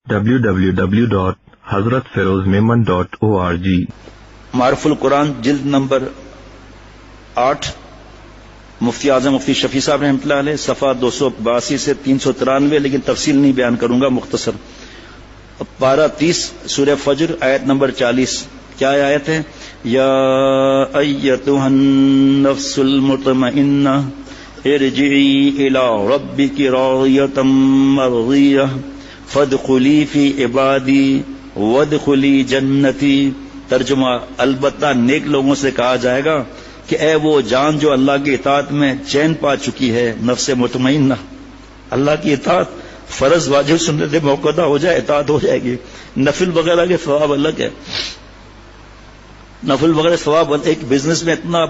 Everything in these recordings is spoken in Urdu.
www.hazratfirozmemon.org معرف القرآن جلد نمبر 8 مفتی اعظم مفتی شفیع صاحب رحمۃ اللہ علیہ صفحہ 282 سے 393، لیکن تفصیل نہیں بیان کروں گا، مختصر۔ پارہ 30 سورہ فجر آیت نمبر 40، کیا آیت ہے؟ یا ایتھا النفس المطمئنہ ارجعی الی ربک راضیۃ مرضیہ فادخلی فی عبادی وادخلی جنتی۔ ترجمہ: البتہ نیک لوگوں سے کہا جائے گا کہ اے وہ جان جو اللہ کی اطاعت میں چین پا چکی ہے، نفس مطمئنہ، اللہ کی اطاعت فرض واجب سنت موقدہ ہو جائے اطاعت ہو جائے گی، نفل وغیرہ کے ثواب الگ ہے، نفل وغیرہ ثواب۔ ایک بزنس میں اتنا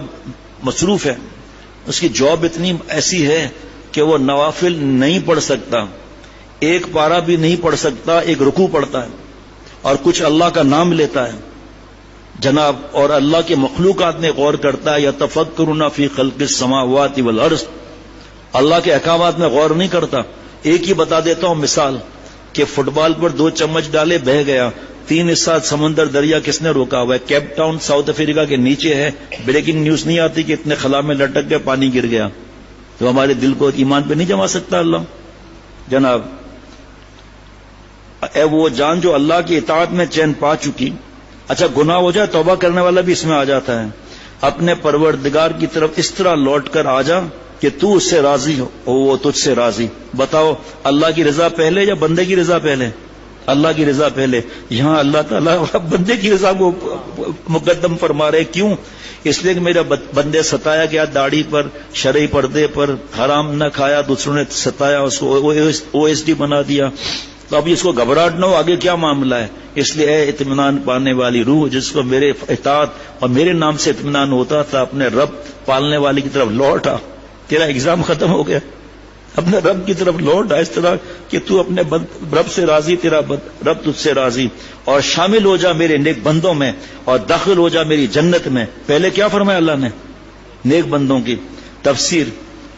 مصروف ہے، اس کی جاب اتنی ایسی ہے کہ وہ نوافل نہیں پڑھ سکتا، ایک پارہ بھی نہیں پڑھ سکتا، ایک رکوع پڑھتا ہے اور کچھ اللہ کا نام لیتا ہے جناب، اور اللہ کے مخلوقات میں غور کرتا ہے، یتفکرون فی خلق السماوات والارض، اللہ کے احکامات میں غور نہیں کرتا۔ ایک ہی بتا دیتا ہوں مثال کہ فٹ بال پر 2 چمچ ڈالے بہہ گیا، 3 حصہ سمندر دریا کس نے روکا ہوا ہے؟ کیپ ٹاؤن ساؤتھ افریقہ کے نیچے ہے، بریکنگ نیوز نہیں آتی کہ اتنے خلا میں لٹک کے پانی گر گیا، تو ہمارے دل کو ایمان پہ نہیں جما سکتا اللہ جناب۔ اے وہ جان جو اللہ کی اطاعت میں چین پا چکی، اچھا گناہ ہو جائے توبہ کرنے والا بھی اس میں آ جاتا ہے، اپنے پروردگار کی طرف اس طرح لوٹ کر آ جا کہ تو اس سے راضی ہو وہ تجھ سے راضی۔ بتاؤ اللہ کی رضا پہلے یا بندے کی رضا پہلے؟ اللہ کی رضا پہلے۔ یہاں اللہ تعالیٰ بندے کی رضا کو مقدم فرما رہے، کیوں؟ اس لیے کہ میرا بندے ستایا گیا، داڑھی پر، شرعی پردے پر، حرام نہ کھایا، دوسروں نے ستایا، اس کو OSD بنا دیا، تو اب اس کو گھبراہٹ نہ ہو آگے کیا معاملہ ہے۔ اس لیے اے اطمینان پانے والی روح، جس کو میرے اطاعت اور میرے نام سے اطمینان ہوتا تھا، اپنے رب پالنے والی کی طرف لوٹ آ، تیرا ایگزام ختم ہو گیا، اپنے رب کی طرف لوٹ آ، اس طرح کہ تو اپنے رب سے راضی، تیرا رب تجھ سے راضی، اور شامل ہو جا میرے نیک بندوں میں اور داخل ہو جا میری جنت میں۔ پہلے کیا فرمایا اللہ نے؟ نیک بندوں کی تفسیر۔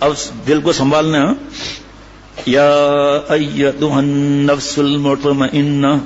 اب دل کو سنبھالنا، یا ایتھا النفس المطمئنہ،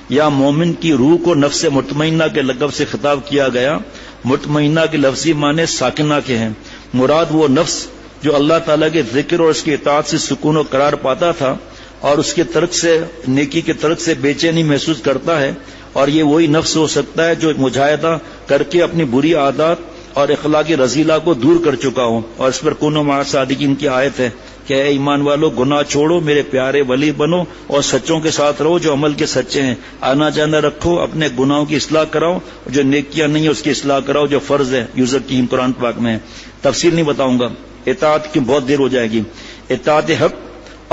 یا مومن کی روح کو نفس مطمئنہ کے لقب سے خطاب کیا گیا۔ مطمئنہ کے لفظی معنی ساکنہ کے ہیں، مراد وہ نفس جو اللہ تعالیٰ کے ذکر اور اس کی اطاعت سے سکون و قرار پاتا تھا اور اس کے ترک سے، نیکی کے ترک سے بے چینی محسوس کرتا ہے، اور یہ وہی نفس ہو سکتا ہے جو مجاہدہ کر کے اپنی بری عادات اور اخلاقی رذیلہ کو دور کر چکا ہو۔ اور اس پر کونوا مع الصادقین کی آیت ہے کہ اے ایمان والو گناہ چھوڑو، میرے پیارے ولی بنو اور سچوں کے ساتھ رہو جو عمل کے سچے ہیں، آنا جانا رکھو، اپنے گناہوں کی اصلاح کراؤ، جو نیکیاں نہیں ہیں اس کی اصلاح کراؤ، جو فرض ہے یزکیہم قرآن پاک میں ہے۔ تفصیل نہیں بتاؤں گا، اطاعت کی بہت دیر ہو جائے گی۔ اطاعت حق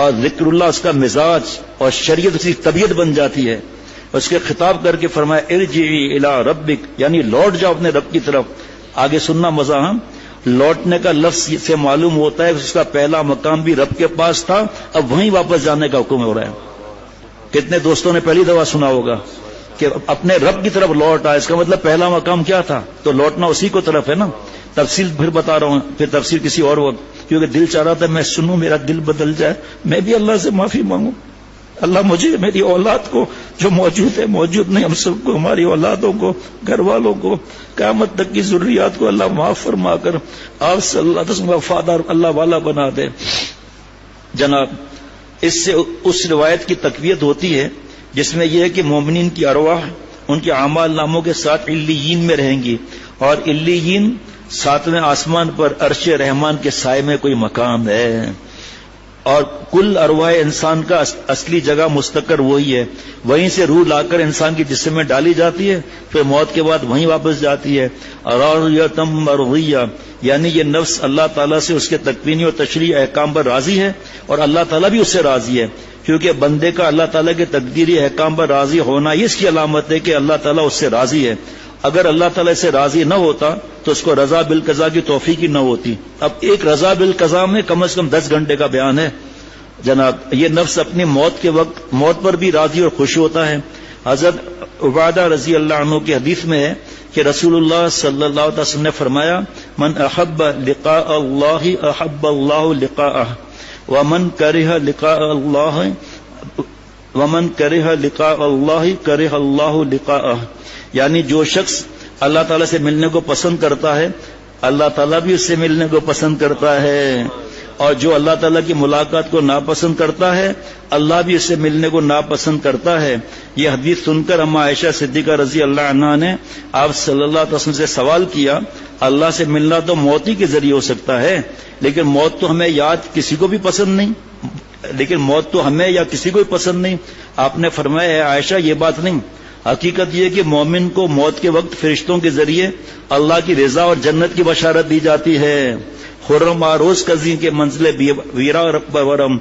اور ذکر اللہ اس کا مزاج اور شریعت اس کی طبیعت بن جاتی ہے۔ اس کے خطاب کر کے فرمایا ارجعی الی ربک، یعنی لوٹ جاؤ اپنے رب کی طرف۔ آگے سننا مزہ، ہاں لوٹنے کا لفظ سے معلوم ہوتا ہے اس کا پہلا مقام بھی رب کے پاس تھا، اب وہیں واپس جانے کا حکم ہو رہا ہے۔ کتنے دوستوں نے پہلی دفعہ سنا ہوگا کہ اپنے رب کی طرف لوٹ آئے، اس کا مطلب پہلا مقام کیا تھا؟ تو لوٹنا اسی کو طرف ہے نا۔ تفصیل پھر بتا رہا ہوں، پھر تفصیل کسی اور وقت، کیونکہ دل چاہ رہا تھا میں سنوں، میرا دل بدل جائے، میں بھی اللہ سے معافی مانگوں، اللہ مجھے، میری اولاد کو، جو موجود ہے موجود نہیں، ہم سب کو، ہماری اولادوں کو، گھر والوں کو، قیامت تک کی ذریات کو اللہ معاف فرما کر آپ سے اللہ تسلیم وفادار اللہ والا بنا دے جناب۔ اس سے اس روایت کی تقویت ہوتی ہے جس میں یہ ہے کہ مومنین کی ارواح ان کے اعمال ناموں کے ساتھ علیین میں رہیں گی، اور علیین 7ویں آسمان پر عرش رحمان کے سائے میں کوئی مقام ہے، اور کل ارواح انسان کا اصلی جگہ مستقر وہی ہے، وہیں سے روح لا کر انسان کی جسم میں ڈالی جاتی ہے، پھر موت کے بعد وہیں واپس جاتی ہے۔ راضیۃ مرضیہ، یعنی یہ نفس اللہ تعالیٰ سے اس کے تکوینی اور تشریعی احکام پر راضی ہے، اور اللہ تعالیٰ بھی اس سے راضی ہے، کیونکہ بندے کا اللہ تعالیٰ کے تقدیری احکام پر راضی ہونا یہ اس کی علامت ہے کہ اللہ تعالیٰ اس سے راضی ہے۔ اگر اللہ تعالیٰ سے راضی نہ ہوتا تو اس کو رضا بالقضاء کی توفیق ہی نہ ہوتی۔ اب ایک رضا بالقضاء میں کم از کم 10 گھنٹے کا بیان ہے جناب۔ یہ نفس اپنی موت کے وقت موت پر بھی راضی اور خوش ہوتا ہے۔ حضرت عبادہ رضی اللہ عنہ کی حدیث میں ہے کہ رسول اللہ صلی اللہ علیہ وسلم نے فرمایا من احب لقاء اللہ احب اللہ لقاءہ ومن کرہ لقاء اللہ ومن کرہ لقاء اللہ کرہ اللہ لقاءہ، یعنی جو شخص اللہ تعالیٰ سے ملنے کو پسند کرتا ہے اللہ تعالیٰ بھی اس سے ملنے کو پسند کرتا ہے، اور جو اللہ تعالیٰ کی ملاقات کو ناپسند کرتا ہے اللہ بھی اس سے ملنے کو ناپسند کرتا ہے۔ یہ حدیث سن کر اما عائشہ صدیقہ رضی اللہ عنہا نے آپ صلی اللہ علیہ وسلم سے سوال کیا، اللہ سے ملنا تو موت ہی کے ذریعے ہو سکتا ہے، لیکن موت تو ہمیں یاد کسی کو بھی پسند نہیں، لیکن موت تو ہمیں یا کسی کو بھی پسند نہیں۔ آپ نے فرمایا ہے عائشہ یہ بات نہیں، حقیقت یہ کہ مومن کو موت کے وقت فرشتوں کے ذریعے اللہ کی رضا اور جنت کی بشارت دی جاتی ہے۔ خرم آروز کزی کے منزل ویرا برم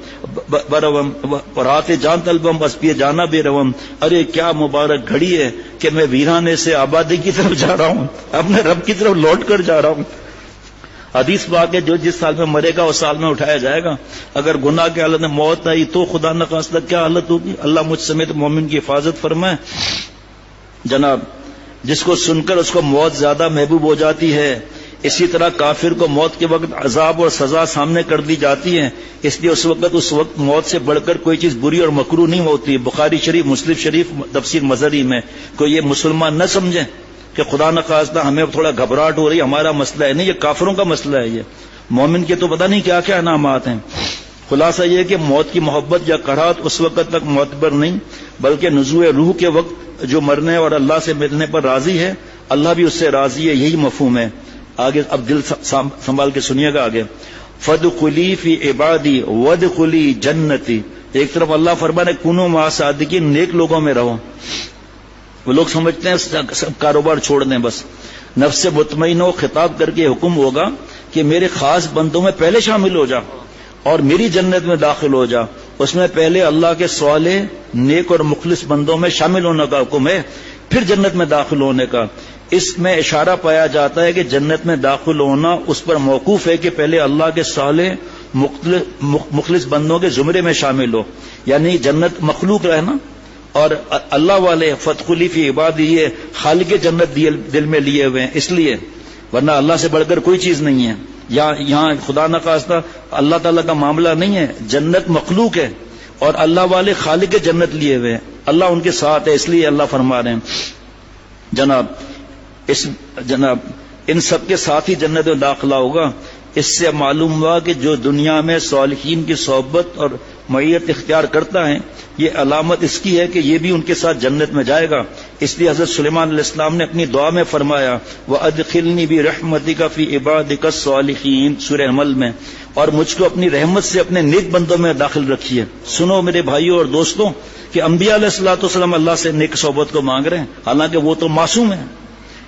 برم رات جان طلبم بس پیے جانا بے روم، ارے کیا مبارک گھڑی ہے کہ میں ویرانے سے آبادی کی طرف جا رہا ہوں، اپنے رب کی طرف لوٹ کر جا رہا ہوں۔ حدیث پاک ہے جو جس سال میں مرے گا اس سال میں اٹھایا جائے گا۔ اگر گناہ کی حالت میں موت آئی تو خدا نخواستہ کیا حالت ہوگی؟ اللہ مجھ سمیت مومن کی حفاظت فرمائے۔ جناب، جس کو سن کر اس کو موت زیادہ محبوب ہو جاتی ہے، اسی طرح کافر کو موت کے وقت عذاب اور سزا سامنے کر دی جاتی ہے، اس لیے اس وقت موت سے بڑھ کر کوئی چیز بری اور مکروہ نہیں ہوتی۔ بخاری شریف مسلم شریف تفسیر مظہری میں کوئی یہ مسلمان نہ سمجھے کہ خدا نخواستہ ہمیں تھوڑا گھبراہٹ ہو رہی ہے، ہمارا مسئلہ ہے، نہیں، یہ کافروں کا مسئلہ ہے۔ یہ مومن کے تو پتہ نہیں کیا کیا انعامات ہیں۔ خلاصہ یہ کہ موت کی محبت یا کراہت اس وقت تک معتبر نہیں، بلکہ نزوع روح کے وقت جو مرنے اور اللہ سے ملنے پر راضی ہے اللہ بھی اس سے راضی ہے، یہی مفہوم ہے۔ آگے اب دل سنبھال کے سنیے گا آگے، فادخلی فی عبادی وادخلی جنتی۔ ایک طرف اللہ فرمانے کونوا مع صادقین، نیک لوگوں میں رہو۔ وہ لوگ سمجھتے ہیں سب کاروبار چھوڑ دیں، بس نفس مطمئنہ خطاب کر کے حکم ہوگا کہ میرے خاص بندوں میں پہلے شامل ہو جا اور میری جنت میں داخل ہو جا۔ اس میں پہلے اللہ کے صالح نیک اور مخلص بندوں میں شامل ہونے کا حکم ہے، پھر جنت میں داخل ہونے کا۔ اس میں اشارہ پایا جاتا ہے کہ جنت میں داخل ہونا اس پر موقوف ہے کہ پہلے اللہ کے صالح مخلص بندوں کے زمرے میں شامل ہو، یعنی جنت مخلوق رہنا اور اللہ والے فادخلی فی عبادی، یہ خالق جنت دل میں لیے ہوئے ہیں اس لیے، ورنہ اللہ سے بڑھ کر کوئی چیز نہیں ہے۔ یہاں خدا نخواستہ اللہ تعالیٰ کا معاملہ نہیں ہے، جنت مخلوق ہے اور اللہ والے خالق جنت لیے ہوئے ہیں، اللہ ان کے ساتھ ہے، اس لیے اللہ فرما رہے ہیں جناب ان سب کے ساتھ ہی جنت میں داخلہ ہوگا۔ اس سے معلوم ہوا کہ جو دنیا میں صالحین کی صحبت اور معیت اختیار کرتا ہے یہ علامت اس کی ہے کہ یہ بھی ان کے ساتھ جنت میں جائے گا۔ اس لیے حضرت سلیمان علیہ السلام نے اپنی دعا میں فرمایا وَأَدْخِلْنِي بِرَحْمَتِكَ فِي عِبَادِكَ الصَّالِحِينَ، سورہ حمل میں، اور مجھ کو اپنی رحمت سے اپنے نیک بندوں میں داخل رکھیے۔ سنو میرے بھائیوں اور دوستوں کہ انبیاء علیہ السلام اللہ سے نیک صحبت کو مانگ رہے ہیں، حالانکہ وہ تو معصوم ہیں،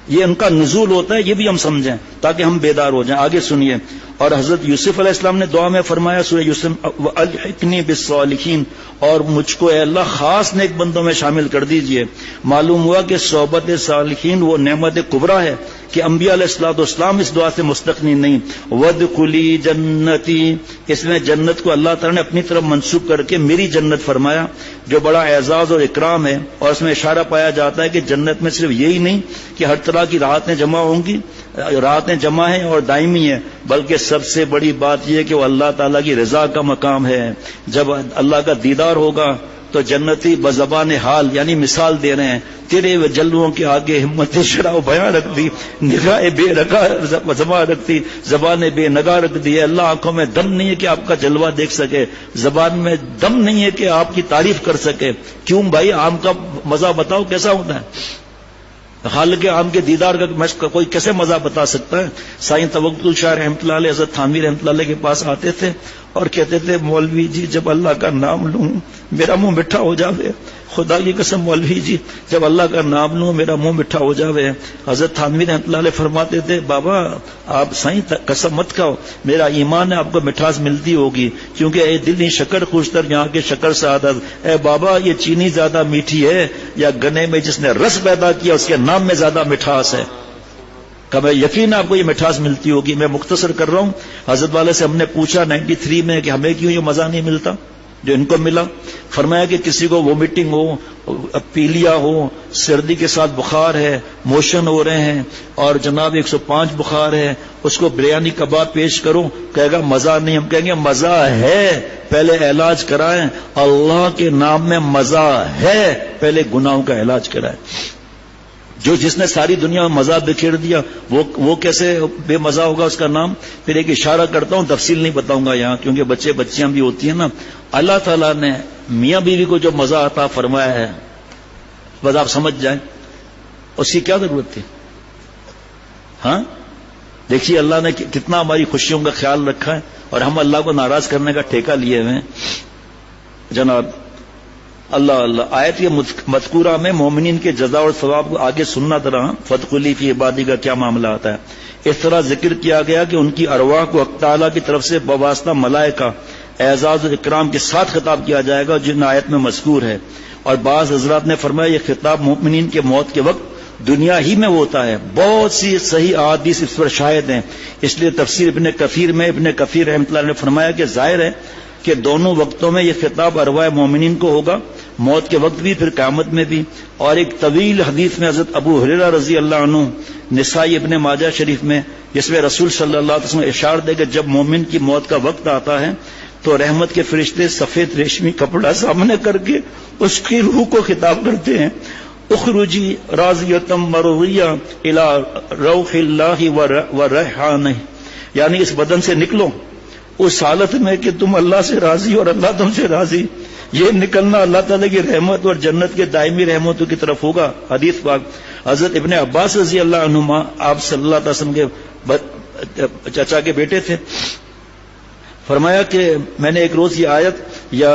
یہ ان کا نزول ہوتا ہے، یہ بھی ہم سمجھیں تاکہ ہم بیدار ہو جائیں۔ آگے سنیے، اور حضرت یوسف علیہ السلام نے دعا میں فرمایا سورہ یوسف وَأَلْحِقْنِي بِالصَّالِحِينَ، اور مجھ کو اے اللہ خاص نیک بندوں میں شامل کر دیجئے۔ معلوم ہوا کہ صحبت صالحین وہ نعمت کبریٰ ہے کہ انبیاء علیہ السلام اس دعا سے مستغنی نہیں۔ وَادْخُلِي جنتی، اس میں جنت کو اللہ تعالیٰ نے اپنی طرف منسوب کر کے میری جنت فرمایا، جو بڑا اعزاز اور اکرام ہے، اور اس میں اشارہ پایا جاتا ہے کہ جنت میں صرف یہی نہیں کہ ہر طرح کی راحتیں جمع ہوں گی، راحتیں جمع ہیں اور دائمی ہیں، بلکہ سب سے بڑی بات یہ کہ وہ اللہ تعالیٰ کی رضا کا مقام ہے۔ جب اللہ کا دیدار ہوگا تو جنتی بزبان حال یعنی مثال دے رہے ہیں، تیرے و جلووں کے آگے ہمت شرح و بیاں رکھ دی، نگاہ بے رگا زبان رکھ دی، زبان بے نگاہ رکھ دی۔ اللہ آنکھوں میں دم نہیں ہے کہ آپ کا جلوہ دیکھ سکے، زبان میں دم نہیں ہے کہ آپ کی تعریف کر سکے۔ کیوں بھائی، آم کا مزہ بتاؤ کیسا ہوتا ہے؟ خالق عام کے دیدار کا کوئی کیسے مزہ بتا سکتا ہے؟ سائیں توکل شاہ رحمۃ اللہ علیہ حضرت تھانوی رحمۃ اللہ علیہ کے پاس آتے تھے اور کہتے تھے مولوی جی جب اللہ کا نام لوں میرا منہ میٹھا ہو جاوے، خدا کی قسم مولوی جی جب اللہ کا نام لوں میرا منہ میٹھا ہو جاوے۔ حضرت تھانوی رحمۃ اللہ علیہ فرماتے تھے بابا آپ سائیں قسم مت کھاؤ، میرا ایمان ہے آپ کو مٹھاس ملتی ہوگی، کیونکہ اے دل ہی شکر خوشتر یہاں کے شکر سعادت۔ اے بابا یہ چینی زیادہ میٹھی ہے یا گنے میں جس نے رس پیدا کیا اس کے نام میں زیادہ مٹھاس ہے؟ کہ یقین آپ کو یہ مٹھاس ملتی ہوگی۔ میں مختصر کر رہا ہوں، حضرت والے سے ہم نے پوچھا 93 میں کہ ہمیں کیوں یہ مزہ نہیں ملتا؟ جو ان کو ملا. فرمایا کہ کسی کو وومیٹنگ ہو, پیلیا ہو, سردی کے ساتھ بخار ہے, موشن ہو رہے ہیں اور جناب 105 بخار ہے, اس کو بریانی کباب پیش کرو, کہے گا مزہ نہیں. ہم کہیں گے مزہ ہے, پہلے علاج کرائیں. اللہ کے نام میں مزہ ہے, پہلے گناہوں کا علاج کرائیں. جس نے ساری دنیا میں مزہ بکھیر دیا وہ کیسے بے مزہ ہوگا اس کا نام. پھر ایک اشارہ کرتا ہوں, تفصیل نہیں بتاؤں گا یہاں کیونکہ بچے بچیاں بھی ہوتی ہیں نا. اللہ تعالیٰ نے میاں بیوی کو جو مزہ عطا فرمایا ہے بس آپ سمجھ جائیں اس کی کیا ضرورت تھی. ہاں دیکھیے اللہ نے کتنا ہماری خوشیوں کا خیال رکھا ہے اور ہم اللہ کو ناراض کرنے کا ٹھیکہ لیے ہوئے ہیں. جناب اللہ اللہ آیت کے مذکورہ میں مومنین کے جزا اور ثواب کو آگے سننا طرح فادخلی فی عبادی کا کیا معاملہ آتا ہے. اس طرح ذکر کیا گیا کہ ان کی ارواح کو حق تعالیٰ کی طرف سے بواسطہ ملائکہ اعزاز و اکرام کے ساتھ خطاب کیا جائے گا جن آیت میں مذکور ہے. اور بعض حضرات نے فرمایا یہ خطاب مومنین کے موت کے وقت دنیا ہی میں ہوتا ہے. بہت سی صحیح احادیث اس پر شاہد ہیں. اس لیے تفسیر ابن کثیر میں ابن کثیر رحمۃ اللہ نے فرمایا کہ ظاہر ہے کہ دونوں وقتوں میں یہ خطاب ارواح مومنین کو ہوگا, موت کے وقت بھی پھر قیامت میں بھی. اور ایک طویل حدیث میں حضرت ابو ہریرہ رضی اللہ عنہ نسائی ابن ماجہ شریف میں جس میں رسول صلی اللہ علیہ وسلم ارشاد دے کہ جب مومن کی موت کا وقت آتا ہے تو رحمت کے فرشتے سفید ریشمی کپڑا سامنے کر کے اس کی روح کو خطاب کرتے ہیں, اخرجی راضیۃ مرضیہ الی روح اللہ و ریحانہ, یعنی اس بدن سے نکلو اس حالت میں کہ تم اللہ سے راضی اور اللہ تم سے راضی. یہ نکلنا اللہ تعالیٰ کی رحمت اور جنت کے دائمی رحمتوں کی طرف ہوگا. حدیث پاک حضرت ابن عباس رضی اللہ عنہما آپ صلی اللہ علیہ وسلم کے چچا کے بیٹے تھے. فرمایا کہ میں نے ایک روز یہ آیت یا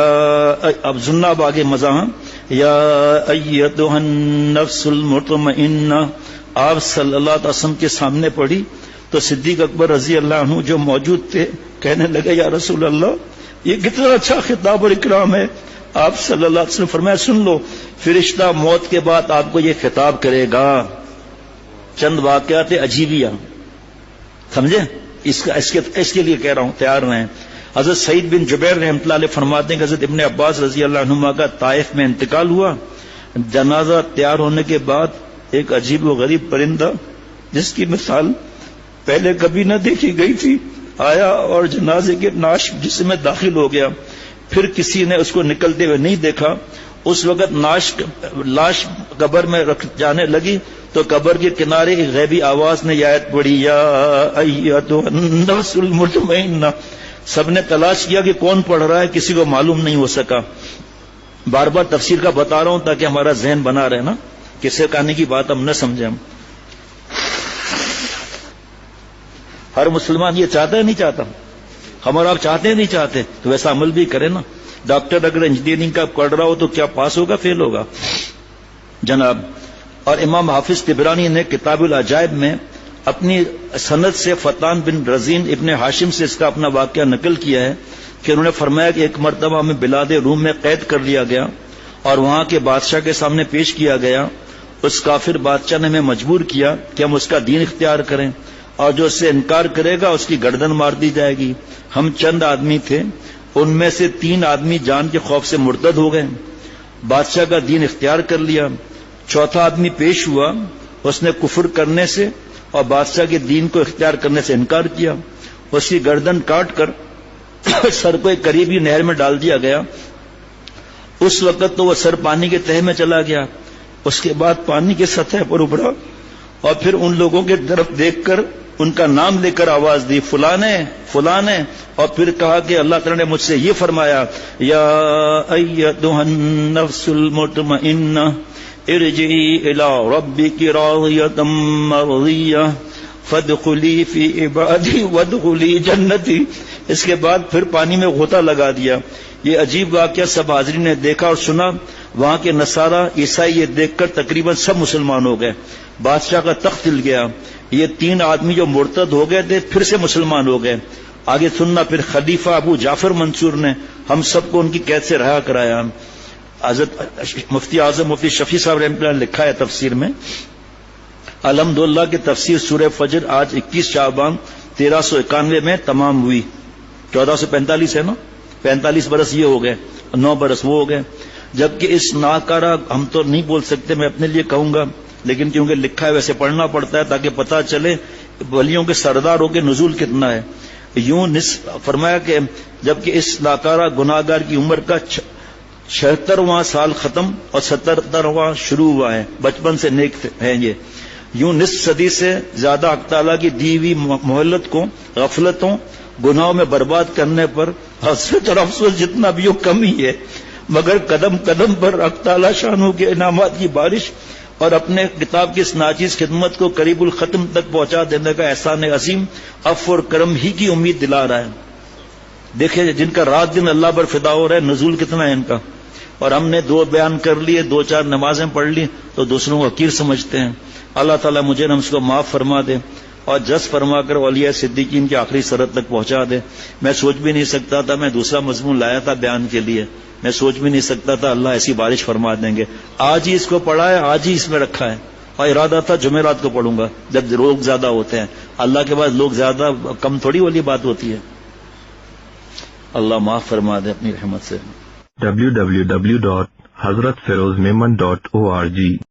اب سننا اب آگے مزاح یا ایتھا النفس المطمئنہ آپ صلی اللہ علیہ وسلم کے سامنے پڑھی تو صدیق اکبر رضی اللہ عنہ جو موجود تھے کہنے لگے یا رسول اللہ یہ کتنا اچھا خطاب اور اکرام ہے. آپ صلی اللہ علیہ وسلم فرمایا سن لو, فرشتہ موت کے بعد آپ کو یہ خطاب کرے گا. چند واقعات عجیبیہ سمجھے, اس کے لیے کہہ رہا ہوں, تیار رہیں. حضرت سعید بن جبیر رحمۃ اللہ علیہ فرماتے ہیں کہ حضرت ابن عباس رضی اللہ عنہما کا طائف میں انتقال ہوا. جنازہ تیار ہونے کے بعد ایک عجیب و غریب پرندہ جس کی مثال پہلے کبھی نہ دیکھی گئی تھی آیا اور جنازے کے ناش جسم میں داخل ہو گیا. پھر کسی نے اس کو نکلتے ہوئے نہیں دیکھا. اس وقت لاش قبر میں رکھ جانے لگی تو قبر کے کنارے ایک غیبی آواز نے یہ آیت پڑھی یا ایتھا النفس المطمئنہ. سب نے تلاش کیا کہ کون پڑھ رہا ہے, کسی کو معلوم نہیں ہو سکا. بار بار تفسیر کا بتا رہا ہوں تاکہ ہمارا ذہن بنا رہے نا, کسے کہنے کی بات ہم نہ سمجھیں. ہر مسلمان یہ چاہتا ہے نہیں چاہتا, ہم اور آپ چاہتے ہیں نہیں چاہتے, تو ویسا عمل بھی کرے نا. ڈاکٹر اگر انجینئرنگ کا پڑھ رہا ہو تو کیا پاس ہوگا فیل ہوگا جناب. اور امام حافظ طبرانی نے کتاب العجائب میں اپنی سند سے فتان بن رزین ابن ہاشم سے اس کا اپنا واقعہ نقل کیا ہے کہ انہوں نے فرمایا کہ ایک مرتبہ ہمیں بلاد روم میں قید کر لیا گیا اور وہاں کے بادشاہ کے سامنے پیش کیا گیا. اس کافر بادشاہ نے ہمیں مجبور کیا کہ ہم اس کا دین اختیار کریں اور جو اس سے انکار کرے گا اس کی گردن مار دی جائے گی. ہم چند آدمی تھے, ان میں سے 3 آدمی جان کے خوف سے مرتد ہو گئے, بادشاہ کا دین اختیار کر لیا. چوتھا آدمی پیش ہوا, اس نے کفر کرنے سے اور بادشاہ کے دین کو اختیار کرنے سے انکار کیا. اس کی گردن کاٹ کر سر کو ایک قریبی نہر میں ڈال دیا گیا. اس وقت تو وہ سر پانی کے تہہ میں چلا گیا. اس کے بعد پانی کے سطح پر ابھرا اور پھر ان لوگوں کے طرف دیکھ کر ان کا نام لے کر آواز دی فلانے فلانے, اور پھر کہا کہ اللہ تعالیٰ نے مجھ سے یہ فرمایا یا ایتھا النفس المطمئنہ ارجعی الی ربک راضیۃ مرضیہ فادخلی فی عبادی وادخلی جنتی. اس کے بعد پھر پانی میں غوطہ لگا دیا. یہ عجیب واقعہ سب حاضرین نے دیکھا اور سنا. وہاں کے نصارہ عیسائی یہ دیکھ کر تقریباً سب مسلمان ہو گئے. بادشاہ کا تخت ہل گیا. یہ 3 آدمی جو مرتد ہو گئے تھے پھر سے مسلمان ہو گئے. آگے سننا, پھر خلیفہ ابو جعفر منصور نے ہم سب کو ان کی قید سے رہا کرایا. حضرت مفتی اعظم مفتی شفیع صاحب رحمۃ اللہ نے لکھا ہے تفسیر میں, الحمدللہ کی تفسیر سورہ فجر آج 21 شعبان 1391 میں تمام ہوئی. 1445 ہے نا, 45 برس یہ ہو گئے، 9 برس وہ ہو گئے، جبکہ اس ناکارہ، ہم تو نہیں بول سکتے، میں اپنے لیے کہوں گا، لیکن کیونکہ لکھا ہے ویسے پڑھنا پڑتا ہے تاکہ پتہ چلے ولیوں کے سرداروں کے نزول کتنا ہے. یوں فرمایا کہ جبکہ اس ناکارہ گناہگار کی عمر کا 76واں سال ختم اور 77واں شروع ہوا ہے، بچپن سے نیک ہیں یہ. یوں نصف صدی سے زیادہ حق تعالیٰ کی دی ہوئی مہلت کو غفلتوں گناہوں میں برباد کرنے پر حسرت اور افسوس جتنا بھی ہو کم ہی ہے، مگر قدم قدم پر حق تعالیٰ شانوں کے انعامات کی بارش اور اپنے کتاب کی اس ناچیز خدمت کو قریب الختم تک پہنچا دینے کا احسان عظیم عفو اور کرم ہی کی امید دلا رہا ہے. دیکھیں جن کا رات دن اللہ پر فدا ہو رہا ہے، نزول کتنا ہے ان کا، اور ہم نے 2 بیان کر لیے، 2-4 نمازیں پڑھ لی تو دوسروں کو حقیر سمجھتے ہیں. اللہ تعالیٰ مجھے ہم اس کو معاف فرما دے اور جس فرما کر اولیاء صدیقین کی آخری سرحد تک پہنچا دے. میں سوچ بھی نہیں سکتا تھا، میں دوسرا مضمون لایا تھا بیان کے لیے، میں سوچ بھی نہیں سکتا تھا اللہ ایسی بارش فرما دیں گے. آج ہی اس کو پڑھا ہے، آج ہی اس میں رکھا ہے، اور ارادہ تھا جمعرات کو پڑھوں گا جب لوگ زیادہ ہوتے ہیں. اللہ کے بعد لوگ زیادہ کم تھوڑی والی بات ہوتی ہے. اللہ معاف فرما دے اپنی رحمت سے. www.hazratfirozmeman.org